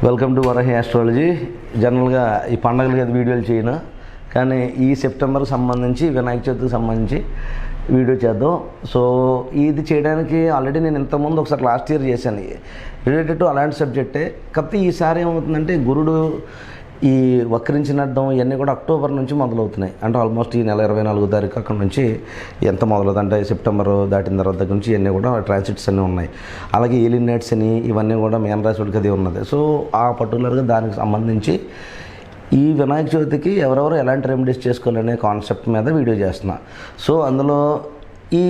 Welcome to Varahi astrology. జనరల్గా ఈ పండగలకి అది వీడియోలు చేయను, కానీ ఈ సెప్టెంబర్కి సంబంధించి వినాయక చవితికి సంబంధించి వీడియో చేద్దాం. సో ఇది చేయడానికి ఆల్రెడీ నేను ఇంతకుముందు ఒకసారి లాస్ట్ ఇయర్ చేశాను రిలేటెడ్ టు అలాంటి సబ్జెక్టే. కాకపోతే ఈసారి ఏమవుతుందంటే గురుడు ఈ వక్రించినడ్డం ఇవన్నీ కూడా అక్టోబర్ నుంచి మొదలవుతున్నాయి. అంటే ఆల్మోస్ట్ ఈ నెల 24 తారీఖు అక్కడ నుంచి ఎంత మొదలవుతుంది అంటే సెప్టెంబర్ దాటిన తర్వాత దగ్గర నుంచి ఇవన్నీ కూడా ట్రాన్సిట్స్ అన్నీ ఉన్నాయి. అలాగే ఏలినైట్స్ అని ఇవన్నీ కూడా మీన రాశికి అది ఉన్నది. సో ఆ పర్టికులర్గా దానికి సంబంధించి ఈ వినాయక చవితికి ఎవరెవరు ఎలాంటి రెమెడీస్ చేసుకోవాలనే కాన్సెప్ట్ మీద వీడియో చేస్తున్నా. సో అందులో ఈ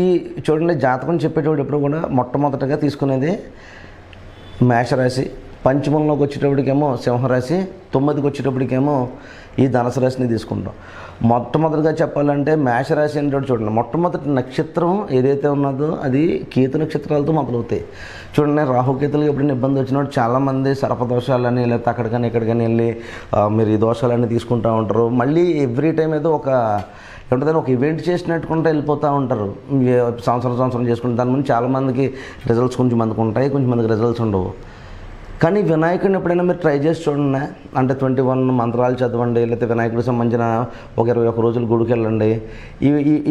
చూడండి, జాతకం చెప్పేటప్పుడు ఎప్పుడు కూడా మొట్టమొదటిగా తీసుకునేది మేషరాశి, పంచమంలోకి వచ్చేటప్పటికేమో సింహరాశి, 9కి వచ్చేటప్పటికేమో ఈ ధనుసు రాశిని తీసుకుంటాం. మొట్టమొదటిగా చెప్పాలంటే మేషరాశి అంటే చూడండి, మొట్టమొదటి నక్షత్రం ఏదైతే ఉన్నదో అది కేతు నక్షత్రాలతో మొదలవుతాయి. చూడండి, రాహుకేతులకు ఎప్పుడైనా ఇబ్బంది వచ్చినప్పుడు చాలామంది సర్పదోషాలని లేకపోతే అక్కడికని ఇక్కడికని వెళ్ళి మీరు ఈ దోషాలన్నీ తీసుకుంటూ ఉంటారు. మళ్ళీ ఎవ్రీ టైం ఏదో ఒక ఏమంటుందని ఒక ఈవెంట్ చేసినట్టుకుంటూ వెళ్ళిపోతూ ఉంటారు. సంవత్సరం చేసుకుంటే దాని ముందు చాలామందికి రిజల్ట్స్ కొంచెం మందికి ఉంటాయి, కొంచెం మందికి రిజల్ట్స్ ఉండవు. కానీ వినాయకుడిని ఎప్పుడైనా మీరు ట్రై చేసి చూడండి. అంటే 21 మంత్రాలు చదవండి, లేకపోతే వినాయకుడికి సంబంధించిన ఒక 21 రోజులు గుడికి వెళ్ళండి.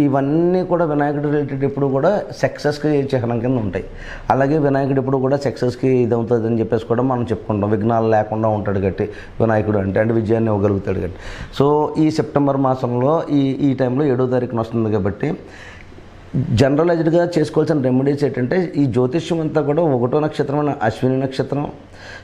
ఇవన్నీ కూడా వినాయకుడు రిలేటెడ్ ఎప్పుడు కూడా సక్సెస్కి చిహ్నం కింద ఉంటాయి. అలాగే వినాయకుడు ఎప్పుడు కూడా సక్సెస్కి ఇది అవుతుంది అని చెప్పేసి కూడా మనం చెప్పుకుంటాం. విఘ్నాలు లేకుండా ఉంటాడు గట్టి వినాయకుడు అంటే విజయాన్ని ఇవ్వగలుగుతాడు గట్టి. సో ఈ సెప్టెంబర్ మాసంలో ఈ టైంలో 7వ తారీఖున వస్తుంది కాబట్టి జనరలైజ్డ్గా చేసుకోవాల్సిన రెమెడీస్ ఏంటంటే ఈ జ్యోతిష్యం అంతా కూడా 1వ నక్షత్రం అశ్విని నక్షత్రం,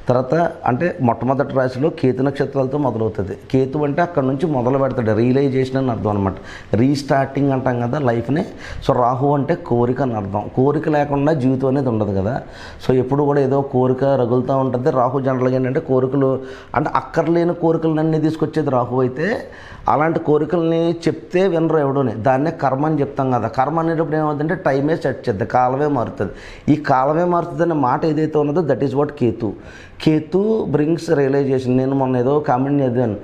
తర్వాత అంటే మొట్టమొదటి రాశిలో కేతు నక్షత్రాలతో మొదలవుతుంది. కేతు అంటే అక్కడ నుంచి మొదలు పెడతాడు, రియలైజేషన్ అని అర్థం అనమాట. రీస్టార్టింగ్ అంటాం కదా లైఫ్ని. సో రాహు అంటే కోరిక అని అర్థం. కోరిక లేకుండా జీవితం అనేది ఉండదు కదా. సో ఎప్పుడు కూడా ఏదో కోరిక రగులుతూ ఉంటుంది. రాహు జనరల్గా ఏంటంటే కోరికలు అంటే అక్కర్లేని కోరికలన్నీ తీసుకొచ్చేది రాహు అయితే, అలాంటి కోరికల్ని చెప్తే వినరు ఎవడోని. దాన్నే కర్మ అని చెప్తాం కదా. కర్మ అనేటప్పుడు ఏమవుతుందంటే టైమే సెట్ చేద్ది, కాలమే మారుతుంది. ఈ కాలమే మారుతుంది అనే మాట ఏదైతే ఉన్నదో that is what Ketu. Ketu brings realisation. నేను మొన్న ఏదో కామెంట్ చదివాను,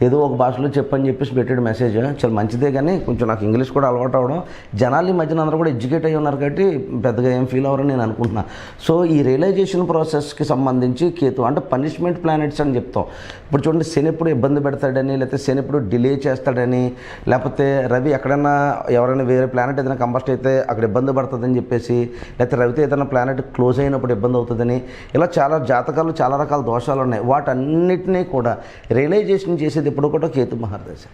ఏదో ఒక భాషలో చెప్పని చెప్పేసి పెట్టాడు మెసేజ్. చాలా మంచిదే, కానీ కొంచెం నాకు ఇంగ్లీష్ కూడా అలవాటు అవ్వడం. జనాలు ఈ మధ్యన అందరూ కూడా ఎడ్యుకేట్ అయ్యి ఉన్నారు కాబట్టి పెద్దగా ఏం ఫీల్ అవ్వరని నేను అనుకుంటున్నా. సో ఈ రియలైజేషన్ ప్రాసెస్కి సంబంధించి కేతు అంటే పనిష్మెంట్ ప్లానెట్స్ అని చెప్తాం. ఇప్పుడు చూడండి, శని ఎప్పుడు ఇబ్బంది పెడతాడని, లేకపోతే శని ఎప్పుడు డిలే చేస్తాడని, లేకపోతే రవి ఎక్కడైనా ఎవరైనా వేరే ప్లానెట్ ఏదైనా కంబస్ట్ అయితే అక్కడ ఇబ్బంది పడుతుందని చెప్పేసి, లేకపోతే రవితో ఏదైనా ప్లానెట్ క్లోజ్ అయినప్పుడు ఇబ్బంది అవుతుందని, ఇలా చాలా జాతకాలు చాలా రకాల దోషాలు ఉన్నాయి. వాటన్నిటినీ కూడా రియలైజేషన్ చేసేది ఇప్పుడు కూడా కేతు మహాదశ.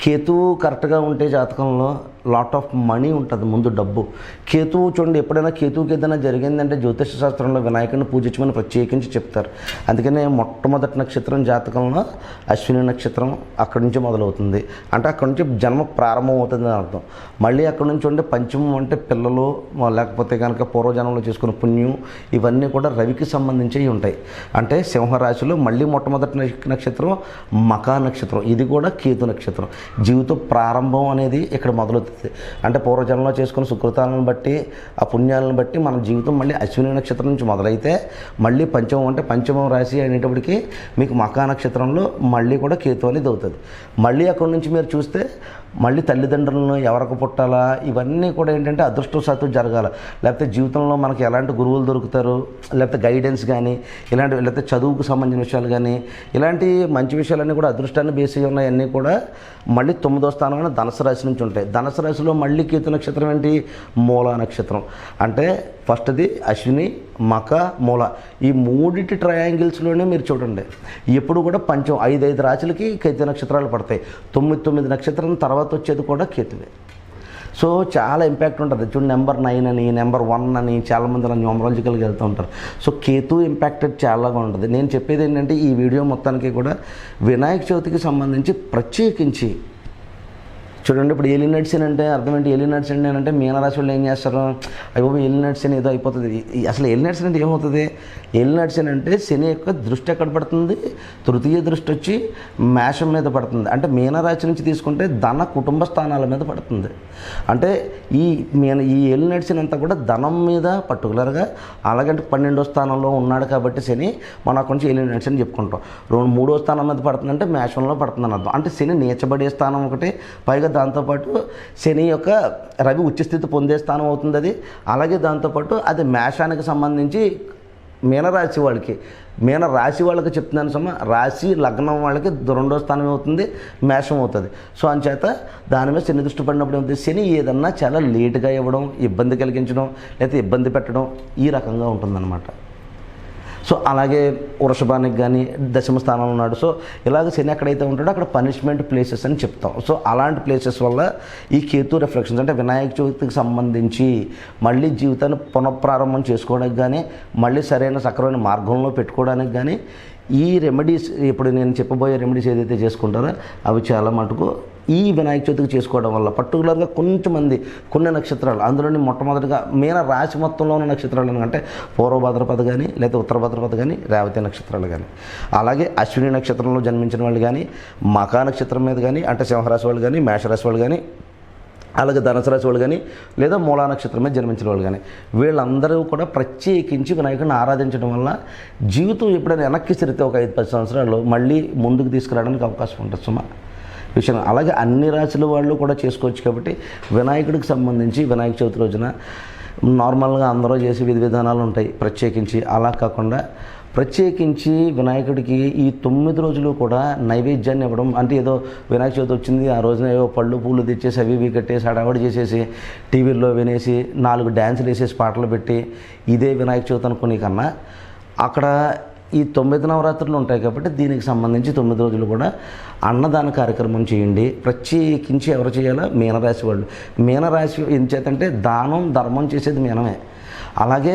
కేతు కరెక్ట్గా ఉంటే జాతకంలో లాట్ ఆఫ్ మనీ ఉంటుంది, ముందు డబ్బు. కేతువు చూడండి, ఎప్పుడైనా కేతువుకి ఏదైనా జరిగిందంటే జ్యోతిష శాస్త్రంలో వినాయకుడిని పూజించమని ప్రత్యేకించి చెప్తారు. అందుకనే మొట్టమొదటి నక్షత్రం జాతకంలో అశ్విని నక్షత్రం అక్కడి నుంచి మొదలవుతుంది. అంటే అక్కడి నుంచి జన్మ ప్రారంభం అవుతుంది అని అర్థం. మళ్ళీ అక్కడి నుంచి ఉండే పంచమం అంటే పిల్లలు, లేకపోతే కనుక పూర్వజన్మలో చేసుకున్న పుణ్యం, ఇవన్నీ కూడా రవికి సంబంధించి ఉంటాయి. అంటే సింహరాశిలో మళ్ళీ మొట్టమొదటి నక్షత్రం మకా నక్షత్రం, ఇది కూడా కేతు నక్షత్రం. జీవిత ప్రారంభం అనేది ఇక్కడ మొదలవుతుంది. అంటే పూర్వజన్మలో చేసుకున్న సుకృతాలను బట్టి, ఆ పుణ్యాలను బట్టి మన జీవితం మళ్ళీ అశ్విని నక్షత్రం నుంచి మొదలైతే మళ్ళీ పంచమం అంటే పంచమం రాశి అనేటప్పటికీ మీకు మకా నక్షత్రంలో మళ్ళీ కూడా కేతు అనేది అవుతుంది. మళ్ళీ అక్కడి నుంచి మీరు చూస్తే మళ్ళీ తల్లిదండ్రులను ఎవరికి పుట్టాలా, ఇవన్నీ కూడా ఏంటంటే అదృష్టవశాత్తు జరగాల. లేకపోతే జీవితంలో మనకి ఎలాంటి గురువులు దొరుకుతారు, లేకపోతే గైడెన్స్ కానీ ఇలాంటి, లేకపోతే చదువుకు సంబంధించిన విషయాలు కానీ ఇలాంటి మంచి విషయాలన్నీ కూడా అదృష్టాన్ని బేసి ఉన్నాయన్నీ కూడా మళ్ళీ 9వ స్థానంలో ధనుసు రాశి నుంచి ఉంటాయి. ధనుసు రాశిలో మళ్ళీ కేతు నక్షత్రం ఏంటి, మూల నక్షత్రం. అంటే ఫస్ట్ది అశ్విని, మక, మూల, ఈ మూడిటి ట్రయాంగిల్స్లోనే మీరు చూడండి ఎప్పుడు కూడా పంచం 5 రాశులకి కేతు నక్షత్రాలు పడతాయి. 9 నక్షత్రం తర్వాత వచ్చేది కూడా కేతువే. సో చాలా ఇంపాక్ట్ ఉంటుంది. చూడండి, నెంబర్ 9 అని, నెంబర్ 1 అని చాలామంది అలా న్యూమరాలజికల్గా వెళ్తూ ఉంటారు. సో కేతు ఇంపాక్టెడ్ చాలాగా ఉంటుంది. నేను చెప్పేది ఏంటంటే ఈ వీడియో మొత్తానికి కూడా వినాయక చవితికి సంబంధించి ప్రత్యేకించి చూడండి. ఇప్పుడు ఏలినట్స్ అంటే అర్థం ఏంటి? ఏలినట్స్ అంటే మీనరాశి వాళ్ళు ఏం చేస్తారు, అయ్యో ఏలినట్స్ అని ఏదో అయిపోతుంది. అసలు ఏలినట్స్ అంటే ఏమవుతుంది? ఏలినట్స్ అంటే శని యొక్క దృష్టి ఎక్కడ పడుతుంది, తృతీయ దృష్టి వచ్చి మేషం మీద పడుతుంది. అంటే మీనరాశి నుంచి తీసుకుంటే ధన కుటుంబ స్థానాల మీద పడుతుంది. అంటే ఈ ఏలినట్స్ అంతా కూడా ధనం మీద పర్టికులర్గా, అలాగంటే 12వ స్థానంలో ఉన్నాడు కాబట్టి శని మనం అక్కడి నుంచి ఏలినట్స్ అని చెప్పుకుంటాం. 3వ స్థానం మీద పడుతుందంటే మేషంలో పడుతుందని అర్థం. అంటే శని నీచబడే స్థానం ఒకటి, పైగా దాంతోపాటు శని యొక్క రవి ఉచ్చస్థితి పొందే స్థానం అవుతుంది అది. అలాగే దాంతోపాటు అది మేషానికి సంబంధించి మీనరాశి వాళ్ళకి, మీనరాశి వాళ్ళకి చెప్తున్నాను సమ, రాశి లగ్నం వాళ్ళకి 2వ స్థానం అవుతుంది, మేషం అవుతుంది. సో అంచేత దాని మీద శని దృష్టి పడినప్పుడు ఏమవుతుంది, శని ఏదన్నా చాలా లేటుగా ఇవ్వడం, ఇబ్బంది కలిగించడం, లేకపోతే ఇబ్బంది పెట్టడం ఈ రకంగా ఉంటుందన్నమాట. సో అలాగే వృషభానికి కానీ దశమ స్థానంలో ఉన్నాడు. సో ఇలాగ శని ఎక్కడైతే ఉంటాడో అక్కడ పనిష్మెంట్ ప్లేసెస్ అని చెప్తాం. సో అలాంటి ప్లేసెస్ వల్ల ఈ కేతు రిఫ్లెక్షన్స్ అంటే వినాయక చవితికి సంబంధించి మళ్ళీ జీవితాన్ని పునఃప్రారంభం చేసుకోవడానికి కానీ, మళ్ళీ సరైన సక్రమైన మార్గంలో పెట్టుకోవడానికి కానీ ఈ రెమెడీస్, ఇప్పుడు నేను చెప్పబోయే రెమెడీస్ ఏదైతే చేసుకుంటారో అవి చాలా మటుకు ఈ వినాయక చవితికి చేసుకోవడం వల్ల, పర్టికులర్గా కొంతమంది కొన్ని నక్షత్రాలు, అందులోని మొట్టమొదటిగా మీన రాశి మొత్తంలో ఉన్న నక్షత్రాలు అంటే పూర్వభద్రపద కానీ, లేదా ఉత్తర భద్రపద కానీ, రేవతి నక్షత్రాలు కానీ, అలాగే అశ్విని నక్షత్రంలో జన్మించిన వాళ్ళు కానీ, మఖా నక్షత్రం మీద కానీ అంటే సింహరాశి వాళ్ళు కానీ, మేషరాశి వాళ్ళు కానీ, అలాగే ధనుసు రాశి వాళ్ళు కానీ, లేదా మూలా నక్షత్రం మీద జన్మించిన వాళ్ళు కానీ, వీళ్ళందరూ కూడా ప్రత్యేకించి వినాయకుడిని ఆరాధించడం వల్ల జీవితం ఎప్పుడైనా వెనక్కి తిరిగితే ఒక 5-10 సంవత్సరాలు మళ్ళీ ముందుకు తీసుకురావడానికి అవకాశం ఉంటుంది సుమా విషయం. అలాగే అన్ని రాశుల వాళ్ళు కూడా చేసుకోవచ్చు. కాబట్టి వినాయకుడికి సంబంధించి వినాయక చవితి రోజున నార్మల్గా అందరూ చేసే విధి విధానాలు ఉంటాయి, ప్రత్యేకించి అలా కాకుండా ప్రత్యేకించి వినాయకుడికి ఈ 9 రోజులు కూడా నైవేద్యాన్ని ఇవ్వడం. అంటే ఏదో వినాయక చవితి వచ్చింది ఆ రోజున ఏవో పళ్ళు పూలు తెచ్చేసి అవి ఇవి కట్టేసి హడావడి చేసేసి టీవీల్లో వినేసి 4 డ్యాన్సులు వేసేసి పాటలు పెట్టి ఇదే వినాయక చవితి అనుకునే కన్నా అక్కడ ఈ 9 నవరాత్రులు ఉంటాయి. కాబట్టి దీనికి సంబంధించి 9 రోజులు కూడా అన్నదాన కార్యక్రమం చేయండి. ప్రత్యేకించి ఎవరు చేయాలో మీనరాశి వాళ్ళు. మీనరాశి ఏం చేతంటే దానం ధర్మం చేసేది మీనమే. అలాగే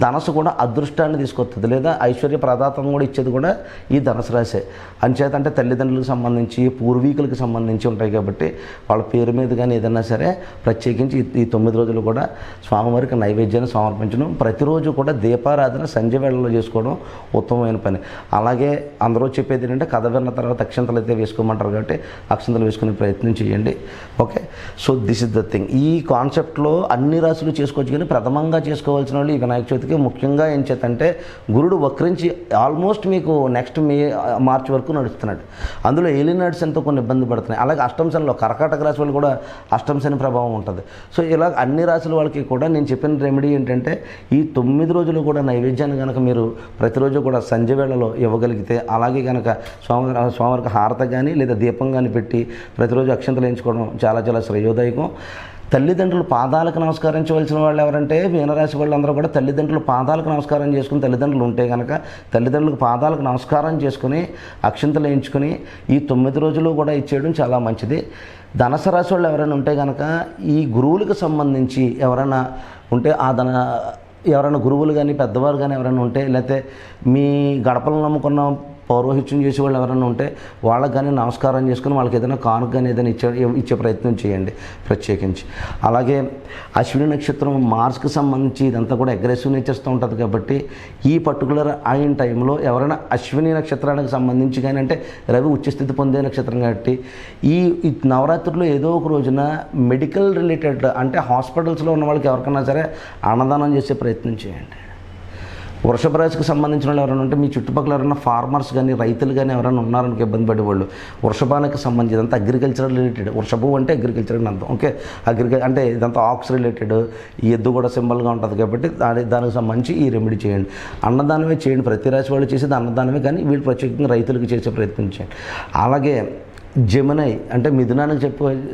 ధనసు కూడా అదృష్టాన్ని తీసుకొస్తుంది, లేదా ఐశ్వర్య ప్రదాతం కూడా ఇచ్చేది కూడా ఈ ధనుసు రాశే. అంచేత అంటే తల్లిదండ్రులకు సంబంధించి, పూర్వీకులకు సంబంధించి ఉంటాయి. కాబట్టి వాళ్ళ పేరు మీద కానీ ఏదైనా సరే ప్రత్యేకించి ఈ 9 రోజులు కూడా స్వామివారికి నైవేద్యాన్ని సమర్పించడం, ప్రతిరోజు కూడా దీపారాధన సంధ్య వేళలో చేసుకోవడం ఉత్తమమైన పని. అలాగే అందరూ చెప్పేది ఏంటంటే కథ విన్న తర్వాత అక్షంతలు అయితే వేసుకోమంటారు, కాబట్టి అక్షంతలు వేసుకునే ప్రయత్నం చేయండి. Okay, so this is the thing. ఈ కాన్సెప్ట్లో అన్ని రాశులు చేసుకోవచ్చు, కానీ ప్రథమంగా చేసుకోవాల్సిన వాళ్ళు ఈ వినాయక చవితికి ముఖ్యంగా ఏం చేతంటే గురుడు వక్రించి ఆల్మోస్ట్ మీకు నెక్స్ట్ మార్చి వరకు నడుస్తున్నాడు. అందులో ఏలినాడ్స్ ఎంతో కొన్ని ఇబ్బంది పడుతున్నాయి. అలాగే అష్టమ శనిలో కర్కాటక రాశి వాళ్ళు కూడా అష్టమ శని ప్రభావం ఉంటుంది. సో ఇలా అన్ని రాశుల వాళ్ళకి కూడా నేను చెప్పిన రెమెడీ ఏంటంటే ఈ 9 రోజులు కూడా నైవేద్యాన్ని కనుక మీరు ప్రతిరోజు కూడా సంధ్య వేళలో ఇవ్వగలిగితే, అలాగే కనుక స్వామివారికి హారత కానీ లేదా దీపం కానీ పెట్టి ప్రతిరోజు అక్షంతలు వేయించుకోవడం చాలా చాలా శ్రేయోదాయకం. తల్లిదండ్రులు పాదాలకు నమస్కరించవలసిన వాళ్ళు ఎవరంటే మీనరాశి వాళ్ళందరూ కూడా తల్లిదండ్రులు పాదాలకు నమస్కారం చేసుకుని, తల్లిదండ్రులు ఉంటే కనుక తల్లిదండ్రులకు పాదాలకు నమస్కారం చేసుకుని అక్షంతలు వేయించుకొని ఈ 9 రోజులు కూడా ఇచ్చేయడం చాలా మంచిది. ధనుసు రాశి వాళ్ళు ఎవరైనా ఉంటే కనుక ఈ గురువులకు సంబంధించి ఎవరైనా ఉంటే ఎవరైనా గురువులు కానీ పెద్దవారు కానీ ఎవరైనా ఉంటే, లేకపోతే మీ గడపలను నమ్ముకున్న పౌరోహిత్యం చేసే వాళ్ళు ఎవరైనా ఉంటే వాళ్ళకి కానీ నమస్కారం చేసుకుని వాళ్ళకి ఏదైనా కానుక కానీ ఏదైనా ఇచ్చే ప్రయత్నం చేయండి ప్రత్యేకించి. అలాగే అశ్విని నక్షత్రం మార్స్కి సంబంధించి ఇదంతా కూడా అగ్రెసివ్ నేచర్స్తో ఉంటుంది. కాబట్టి ఈ పర్టికులర్ అయిన టైంలో ఎవరైనా అశ్విని నక్షత్రానికి సంబంధించి కానీ, అంటే రవి ఉచ్చస్థితి పొందే నక్షత్రం కాబట్టి ఈ నవరాత్రుల్లో ఏదో ఒక రోజున మెడికల్ రిలేటెడ్ అంటే హాస్పిటల్స్లో ఉన్న వాళ్ళకి ఎవరికైనా సరే అన్నదానం చేసే ప్రయత్నం చేయండి. వృషభ రాశికి సంబంధించిన వాళ్ళు ఎవరైనా ఉంటే మీ చుట్టుపక్కల ఎవరైనా ఫార్మర్స్ కానీ రైతులు కానీ ఎవరైనా ఉన్నారని ఇబ్బంది పడేవాళ్ళు, వృషభానికి సంబంధించి ఇదంతా అగ్రికల్చర్ రిలేటెడ్. వృషభం అంటే అగ్రికల్చర్ అని అర్థం. ఓకే, అంటే ఇదంతా ఆక్స్ రిలేటెడ్, ఈ ఎద్దు కూడా సింబల్గా ఉంటుంది. కాబట్టి దానికి సంబంధించి ఈ రెమెడీ చేయండి. అన్నదానమే చేయండి. ప్రతి రాశి వాళ్ళు చేసేది అన్నదానమే, కానీ వీళ్ళు ప్రత్యేకంగా రైతులకు చేసే ప్రయత్నం చేయండి. అలాగే జెమినై అంటే మిథునానికి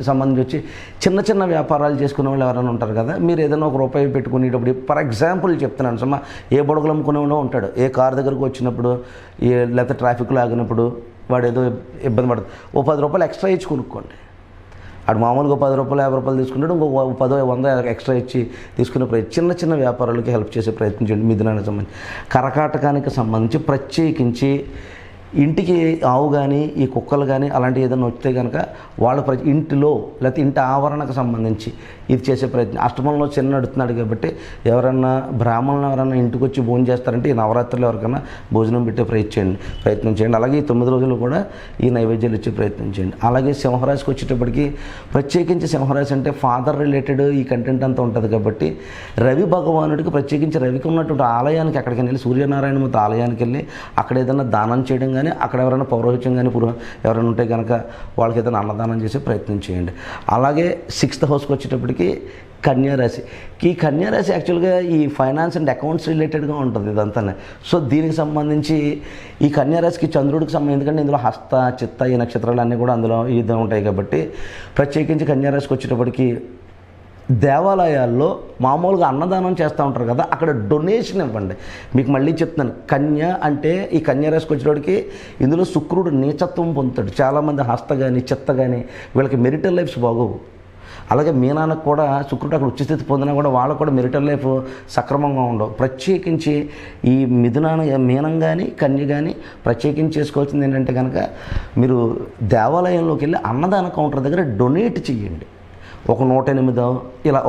సంబంధించి వచ్చి చిన్న చిన్న వ్యాపారాలు చేసుకునే వాళ్ళు ఎవరైనా ఉంటారు కదా, మీరు ఏదైనా ₹1 పెట్టుకునేటప్పుడు, ఫర్ ఎగ్జాంపుల్ చెప్తున్నాను సుమా, ఏ బొడగలు అమ్ముకునేవాడో ఉంటాడు, ఏ కారు దగ్గరకు వచ్చినప్పుడు లేకపోతే ట్రాఫిక్లో ఆగినప్పుడు వాడు ఏదో ఇబ్బంది పడుతుంది, ₹10 ఎక్స్ట్రా ఇచ్చి కొనుక్కోండి. అటు మామూలుగా ₹10 ₹50 తీసుకుంటాడు, ఇంకో 10 100 ఎక్స్ట్రా ఇచ్చి తీసుకునే చిన్న చిన్న వ్యాపారాలకి హెల్ప్ చేసే ప్రయత్నం చేయండి. మిథునానికి సంబంధించి. కర్కాటకానికి సంబంధించి ప్రత్యేకించి ఇంటికి ఆవు కానీ ఈ కుక్కలు కానీ అలాంటివి ఏదైనా వస్తే కనుక వాళ్ళ ఇంటిలో లేకపోతే ఇంటి ఆవరణకు సంబంధించి ఇది చేసే ప్రయత్నం. అష్టమంలో చిన్న నడుతున్నాడు కాబట్టి ఎవరన్నా బ్రాహ్మణులు ఎవరన్నా ఇంటికి వచ్చి భోజనం చేస్తారంటే ఈ నవరాత్రులు ఎవరికైనా భోజనం పెట్టే ప్రయత్నం చేయండి. అలాగే ఈ 9 రోజులు కూడా ఈ నైవేద్యాలు ఇచ్చే ప్రయత్నం చేయండి. అలాగే సింహరాశికి వచ్చేటప్పటికి ప్రత్యేకించి సింహరాశి అంటే ఫాదర్ రిలేటెడ్ ఈ కంటెంట్ అంతా ఉంటుంది. కాబట్టి రవి భగవానుడికి ప్రత్యేకించి రవికి ఉన్నటువంటి ఆలయానికి ఎక్కడికి వెళ్ళి సూర్యనారాయణ మూర్తి ఆలయానికి వెళ్ళి అక్కడ ఏదైనా దానం చేయడం కానీ అక్కడ ఎవరైనా పౌరోహిత్యం కానీ ఎవరైనా ఉంటే కనుక వాళ్ళకి ఏదైనా అన్నదానం చేసే ప్రయత్నం చేయండి. అలాగే 6th హౌస్కి వచ్చేటప్పటికి కన్యారాశి. ఈ కన్యారాశి యాక్చువల్గా ఈ ఫైనాన్స్ అండ్ అకౌంట్స్ రిలేటెడ్గా ఉంటుంది ఇదంతా. సో దీనికి సంబంధించి ఈ కన్యారాశికి చంద్రుడికి సంబంధించి, ఎందుకంటే ఇందులో హస్త చిత్త ఈ నక్షత్రాలు అన్నీ కూడా అందులో ఇది ఉంటాయి కాబట్టి ప్రత్యేకించి కన్యారాశికి వచ్చేటప్పటికి దేవాలయాల్లో మామూలుగా అన్నదానం చేస్తూ ఉంటారు కదా, అక్కడ డొనేషన్ ఇవ్వండి. మీకు మళ్ళీ చెప్తున్నాను, కన్య అంటే ఈ కన్యారాశికి వచ్చేటప్పటికి ఇందులో శుక్రుడు నీచత్వం పొందుతాడు. చాలామంది హస్త కానీ చిత్త కానీ వీళ్ళకి మెరిటల్ లైఫ్స్ బాగోవు. అలాగే మీనానికి కూడా శుక్రుడు అక్కడ ఉచ్చస్థితి పొందినా కూడా వాళ్ళకు కూడా మెరిటల్ లైఫ్ సక్రమంగా ఉండవు. ప్రత్యేకించి ఈ మీనం కానీ కన్య కానీ ప్రత్యేకించి చేసుకోవాల్సింది ఏంటంటే కనుక మీరు దేవాలయంలోకి వెళ్ళి అన్నదాన కౌంటర్ దగ్గర డొనేట్ చేయండి. ఒక 108 ఇలా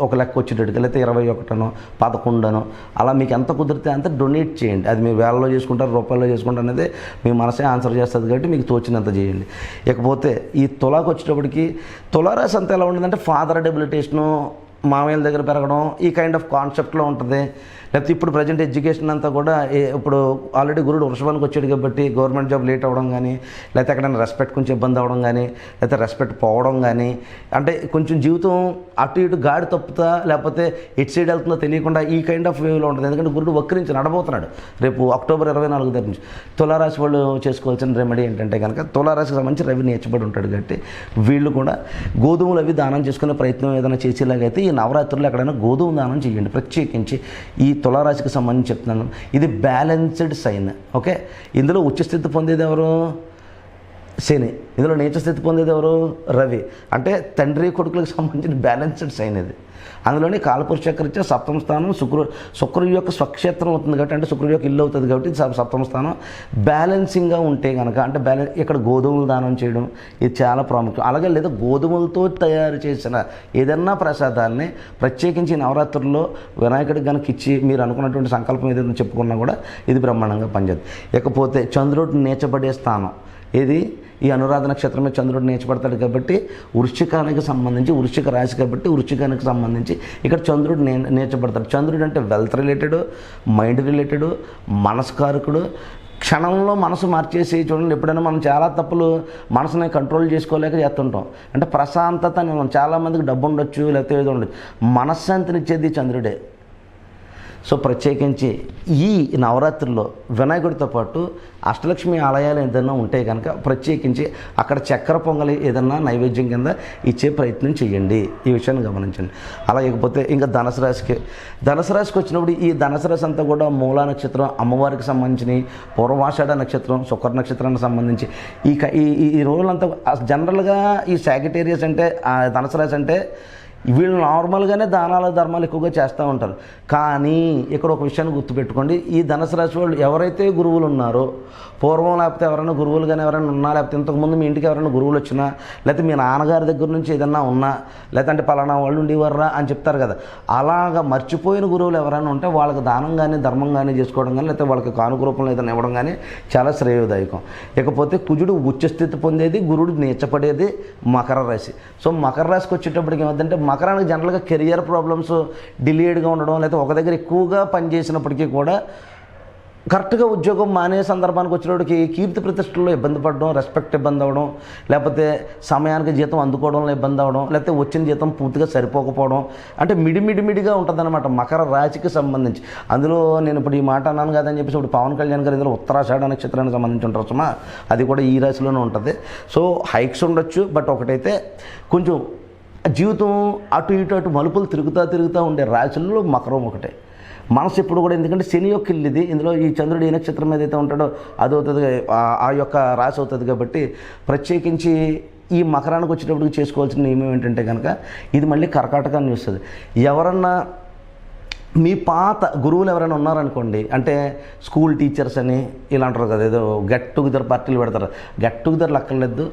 ఒక లెక్క వచ్చేటట్టుగా, లేకపోతే 21 11 అలా మీకు ఎంత కుదిరితే అంత డొనేట్ చేయండి. అది మీరు వేలలో చేసుకుంటారు రూపాయల్లో చేసుకుంటారు అనేది మీ మనసే ఆన్సర్ చేస్తుంది కాబట్టి మీకు తోచినంత చేయండి. ఇకపోతే ఈ తులాకు వచ్చేటప్పటికి తులారాశి అంతా ఎలా ఉంటుందంటే ఫాదర్ డెబిలిటేషను, మామయ్యల దగ్గర పెరగడం, ఈ కైండ్ ఆఫ్ కాన్సెప్ట్లో ఉంటుంది. లేకపోతే ఇప్పుడు ప్రజెంట్ ఎడ్యుకేషన్ అంతా కూడా ఇప్పుడు ఆల్రెడీ గురుడు వృషభానికి వచ్చాడు కాబట్టి గవర్నమెంట్ జాబ్ లేట్ అవ్వడం కానీ, లేకపోతే ఎక్కడైనా రెస్పెక్ట్ కొంచెం ఇబ్బంది అవ్వడం కానీ, లేకపోతే రెస్పెక్ట్ పోవడం కానీ, అంటే కొంచెం జీవితం అటు ఇటు గాడి తప్పుతా లేకపోతే ఎటు సైడ్ వెళ్తుందో తెలియకుండా ఈ కైండ్ ఆఫ్ వేవ్లో ఉంటుంది. ఎందుకంటే గురుడు వక్రించి నడబోతున్నాడు రేపు అక్టోబర్ 24 దగ్గర నుంచి. తులారాశి వాళ్ళు చేసుకోవాల్సిన రెమెడీ ఏంటంటే కనుక తులారాశికి సంబంధించి రవి నేర్చబడి ఉంటాడు కాబట్టి వీళ్ళు కూడా గోధుమలు అవి దానం చేసుకునే ప్రయత్నం ఏదైనా చేసేలాగైతే ఈ నవరాత్రుల్లో ఎక్కడైనా గోధుమ దానం చేయండి. ప్రత్యేకించి ఈ తులారాశికి సంబంధించి చెప్తున్నాను, ఇది బ్యాలెన్స్డ్ సైన్. ఓకే, ఇందులో ఉచ్చస్థితి పొందేది ఎవరు? శని. ఇందులో నీచస్థితి పొందేది ఎవరు? రవి. అంటే తండ్రి కొడుకులకు సంబంధించిన బ్యాలెన్స్డ్ సైన్ ఇది. అందులోని కాలపురుష చక్రరీత్యా 7వ స్థానం శుక్రుడి యొక్క స్వక్షేత్రం అవుతుంది కాబట్టి, అంటే శుక్రుడి యొక్క ఇల్లు అవుతుంది కాబట్టి 7వ స్థానం బ్యాలెన్సింగ్గా ఉంటే కనుక, అంటే ఇక్కడ గోధుమలు దానం చేయడం ఇది చాలా ప్రాముఖ్యం. అలాగే లేదా గోధుమలతో తయారు చేసిన ఏదన్నా ప్రసాదాన్ని ప్రత్యేకించి నవరాత్రుల్లో వినాయకుడికి కనుక ఇచ్చి మీరు అనుకున్నటువంటి సంకల్పం ఏదైనా చెప్పుకున్నా కూడా ఇది బ్రహ్మాండంగా పనిచేస్తుంది. ఇకపోతే చంద్రుడు నీచబడే స్థానం ఏది? ఈ అనురాధ నక్షత్రం మీద చంద్రుడు నేర్చబడతాడు కాబట్టి వృశ్చికానికి సంబంధించి, వృశ్చిక రాశి కాబట్టి వృశ్చికానికి సంబంధించి ఇక్కడ చంద్రుడు నేర్చబడతాడు. చంద్రుడు అంటే వెల్త్ రిలేటెడ్, మైండ్ రిలేటెడ్, మనస్కారకుడు. క్షణంలో మనసు మార్చేసి చూడండి, ఎప్పుడైనా మనం చాలా తప్పులు మనసుని కంట్రోల్ చేసుకోలేక చేస్తుంటాం. అంటే ప్రశాంతత, చాలామందికి డబ్బు ఉండొచ్చు లేకపోతే ఏదో ఉండొచ్చు, మనశ్శాంతినిచ్చేది చంద్రుడే. సో ప్రత్యేకించి ఈ నవరాత్రుల్లో వినాయకుడితో పాటు అష్టలక్ష్మి ఆలయాలు ఏదైనా ఉంటే కనుక ప్రత్యేకించి అక్కడ చక్కెర పొంగలి ఏదన్నా నైవేద్యం కింద ఇచ్చే ప్రయత్నం చేయండి. ఈ విషయాన్ని గమనించండి. అలాగకపోతే ఇంకా ధనుసు రాశికి వచ్చినప్పుడు ఈ ధనుసు రాశి అంతా కూడా మూలా నక్షత్రం, అమ్మవారికి సంబంధించి పూర్వాషాఢ నక్షత్రం, శుక్ర నక్షత్రానికి సంబంధించి ఈ రోజులంతా జనరల్గా ఈ సాగిటేరియస్ అంటే ధనుసు రాశి అంటే వీళ్ళు నార్మల్గానే దానాలు ధర్మాలు ఎక్కువగా చేస్తూ ఉంటారు. కానీ ఇక్కడ ఒక విషయాన్ని గుర్తుపెట్టుకోండి, ఈ ధనుసు రాశి వాళ్ళు ఎవరైతే గురువులు ఉన్నారో, పూర్వం లేకపోతే ఎవరైనా గురువులు కానీ ఎవరైనా ఉన్నా, లేకపోతే ఇంతకుముందు మీ ఇంటికి ఎవరైనా గురువులు వచ్చినా, లేకపోతే మీ నాన్నగారి దగ్గర నుంచి ఏదన్నా ఉన్నా, లేదంటే పలానా వాళ్ళు ఉండేవారా అని చెప్తారు కదా, అలాగా మర్చిపోయిన గురువులు ఎవరైనా ఉంటే వాళ్ళకి దానం కానీ ధర్మం కానీ చేసుకోవడం కానీ, లేకపోతే వాళ్ళకి కానుక రూపంలో ఏదైనా ఇవ్వడం కానీ చాలా శ్రేయోదాయకం. ఇకపోతే కుజుడు ఉచ్చస్థితి పొందేది, గురుడు నీచపడేది మకర రాశి. సో మకర రాశికి వచ్చేటప్పటికి ఏమంటే మకరానికి జనరల్గా కెరియర్ ప్రాబ్లమ్స్, డిలేడ్గా ఉండడం, లేకపోతే ఒక దగ్గర ఎక్కువగా పనిచేసినప్పటికీ కూడా కరెక్ట్గా ఉద్యోగం మానే సందర్భానికి వచ్చినప్పటికి కీర్తి ప్రతిష్టల్లో ఇబ్బంది పడడం, రెస్పెక్ట్ ఇబ్బంది అవ్వడం, లేకపోతే సమయానికి జీతం అందుకోవడంలో ఇబ్బంది అవ్వడం, లేకపోతే వచ్చిన జీతం పూర్తిగా సరిపోకపోవడం, అంటే మిడిమిడిమిడిగా ఉంటుందన్నమాట మకర రాశికి సంబంధించి. అందులో నేను ఇప్పుడు ఈ మాట అన్నాను కదని చెప్పేసి ఇప్పుడు పవన్ కళ్యాణ్ గారు ఇందులో ఉత్తరాషాఢ నక్షత్రానికి సంబంధించి ఉంటారు సుమా, అది కూడా ఈ రాశిలోనే ఉంటుంది. సో హైక్స్ ఉండొచ్చు, బట్ ఒకటైతే కొంచెం జీవితం అటు ఇటు మలుపులు తిరుగుతూ ఉండే రాశుల్లో మకరం ఒకటే. మనసు ఎప్పుడు కూడా, ఎందుకంటే శని యొక్క ఇల్లు ఇది, ఇందులో ఈ చంద్రుడు ఏ నక్షత్రం ఏదైతే ఉంటాడో అది అవుతుంది, ఆ యొక్క రాశి అవుతుంది కాబట్టి ప్రత్యేకించి ఈ మకరానికి వచ్చేటప్పుడు చేసుకోవాల్సిన నియమం ఏంటంటే కనుక ఇది మళ్ళీ కర్కాటకాన్ని వస్తుంది. ఎవరన్నా మీ పాత గురువులు ఎవరైనా ఉన్నారనుకోండి, అంటే స్కూల్ టీచర్స్ అని ఇలా అంటారు కదా, ఏదో గెట్ టుగెదర్ పార్టీలు పెడతారు, గెట్ టుగెదర్లు అక్కర్లేదు.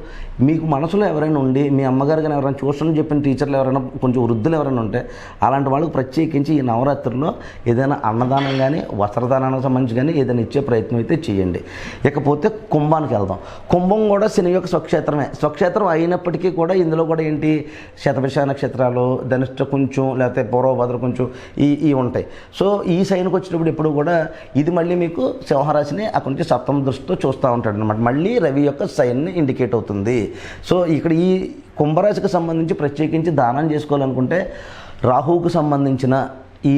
మీకు మనసులో ఎవరైనా ఉండి మీ అమ్మగారు కానీ ఎవరైనా ట్యూషన్ చెప్పిన టీచర్లు ఎవరైనా కొంచెం వృద్ధులు ఎవరైనా ఉంటే అలాంటి వాళ్ళకి ప్రత్యేకించి ఈ నవరాత్రుల్లో ఏదైనా అన్నదానం కానీ వస్త్రదానానికి సంబంధించి కానీ ఏదైనా ఇచ్చే ప్రయత్నం అయితే చేయండి. ఇకపోతే కుంభానికి వెళ్దాం. కుంభం కూడా శని యొక్క స్వక్షేత్రమే. స్వక్షేత్రం అయినప్పటికీ కూడా ఇందులో కూడా ఏంటి, శతభిష నక్షత్రాలు, ధనిష్ట కొంచెం, లేకపోతే పూర్వభద్ర కొంచెం ఈ ఉంటాయి. ఉంటాయి. సో ఈ సైన్కి వచ్చినప్పుడు ఎప్పుడు కూడా ఇది మళ్ళీ మీకు సింహరాశిని అక్కడి నుంచి సప్తమ దృష్టితో చూస్తూ ఉంటాడు అనమాట. మళ్ళీ రవి యొక్క సైన్ని ఇండికేట్ అవుతుంది. సో ఇక్కడ ఈ కుంభరాశికి సంబంధించి ప్రత్యేకించి దానం చేసుకోవాలనుకుంటే రాహువుకు సంబంధించిన ఈ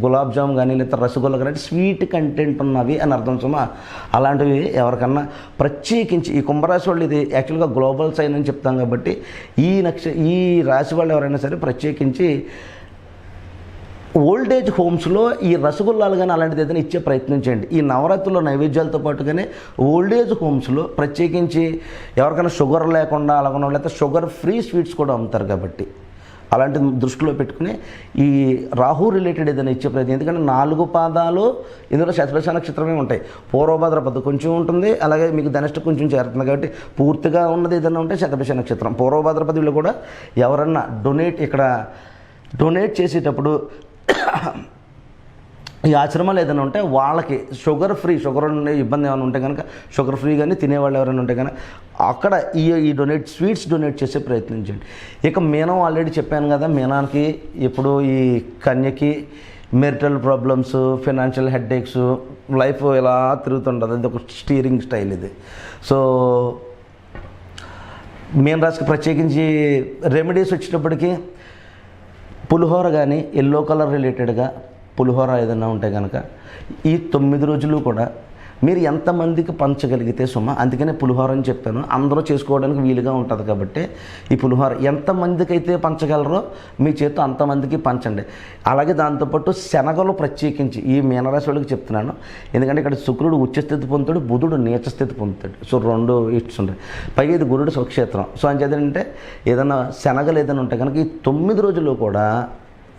గులాబ్ జామ్ కానీ లేదా రసగుల్లా కానీ స్వీట్ కంటెంట్ ఉన్నవి అని అర్థం సుమా. అలాంటివి ఎవరికన్నా ప్రత్యేకించి ఈ కుంభరాశి వాళ్ళు, ఇది యాక్చువల్గా గ్లోబల్ సైన్ అని చెప్తాం కాబట్టి ఈ రాశి వాళ్ళు ఎవరైనా సరే ప్రత్యేకించి ఓల్డేజ్ హోమ్స్లో ఈ రసగుల్లాలు కానీ అలాంటిది ఏదైనా ఇచ్చే ప్రయత్నం చేయండి. ఈ నవరాత్రుల్లో నైవేద్యాలతో పాటుగానే ఓల్డేజ్ హోమ్స్లో ప్రత్యేకించి ఎవరికైనా షుగర్ లేకుండా అలాగ లేకపోతే షుగర్ ఫ్రీ స్వీట్స్ కూడా అమ్ముతారు కాబట్టి అలాంటి దృష్టిలో పెట్టుకుని ఈ రాహు రిలేటెడ్ ఏదైనా ఇచ్చే ప్రయత్నం. ఎందుకంటే 4 పాదాలు ఇందులో శతభిష నక్షత్రమే ఉంటాయి. పూర్వభాద్రపద కొంచెం ఉంటుంది, అలాగే మీకు ధనిష్ట కొంచెం చేరుతుంది. కాబట్టి పూర్తిగా ఉన్నది ఏదైనా ఉంటే శతభిష నక్షత్రం. పూర్వభాద్రపదిలో కూడా ఎవరన్నా డొనేట్ చేసేటప్పుడు ఈ ఆశ్రమాలు ఏదైనా ఉంటే వాళ్ళకి షుగర్ ఉండే ఇబ్బంది ఏమైనా ఉంటే కనుక షుగర్ ఫ్రీ కానీ తినేవాళ్ళు ఎవరైనా ఉంటే కనుక అక్కడ ఈ స్వీట్స్ డొనేట్ చేసే ప్రయత్నించండి. ఇక మీనం ఆల్రెడీ చెప్పాను కదా, మీనానికి ఇప్పుడు ఈ కన్యకి marital problems, financial headaches, life ఇలా తిరుగుతుంటుంది. అది ఒక స్టీరింగ్ స్టైల్ ఇది. సో మీన రాశికి ప్రత్యేకించి రెమెడీస్ వచ్చేటప్పటికి పులిహోర కానీ ఎల్లో కలర్ రిలేటెడ్గా పులిహోర ఏదైనా ఉంటే కనుక ఈ 9 రోజులు కూడా మీరు ఎంతమందికి పంచగలిగితే అందుకనే పులిహోర అని చెప్పాను. అందరూ చేసుకోవడానికి వీలుగా ఉంటుంది కాబట్టి ఈ పులిహోర ఎంతమందికి అయితే పంచగలరో మీ చేతితో అంతమందికి పంచండి. అలాగే దాంతోపాటు శనగలు ప్రత్యేకించి ఈ మీనరాశి వాళ్ళకి చెప్తున్నాను. ఎందుకంటే ఇక్కడ శుక్రుడు ఉచ్చస్థితి పొందుతాడు, బుధుడు నీచస్థితి పొందుతాడు. సో 2 ఇట్స్ ఉంటాయి. పైగా ఇది గురుడు స్వక్షేత్రం. సో అంచేదంటే ఏదైనా శనగలు ఏదైనా ఉంటే కనుక ఈ 9 రోజులు కూడా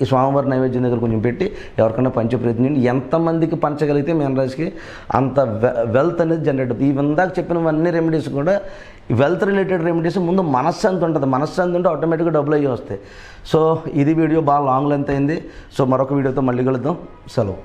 ఈ స్వామివారి నైవేద్యం దగ్గర కొంచెం పెట్టి ఎవరికైనా పంచే ప్రయత్నం. ఎంతమందికి పంచగలిగితే మీనరాశికి అంత వెల్త్ అనేది జనరేట్ అవుతుంది. ఈ ఇందాక చెప్పినవన్నీ రెమెడీస్ కూడా వెల్త్ రిలేటెడ్ రెమెడీస్. ముందు మనశ్శాంతి ఉంటుంది, మనశ్శాంతి ఉంటే ఆటోమేటిక్గా డబ్బులు అయ్యి వస్తాయి. సో ఇది వీడియో బాగా లాంగ్ లెంత్ అయింది. సో మరొక వీడియోతో మళ్ళీ కలుద్దాం. సెలవు.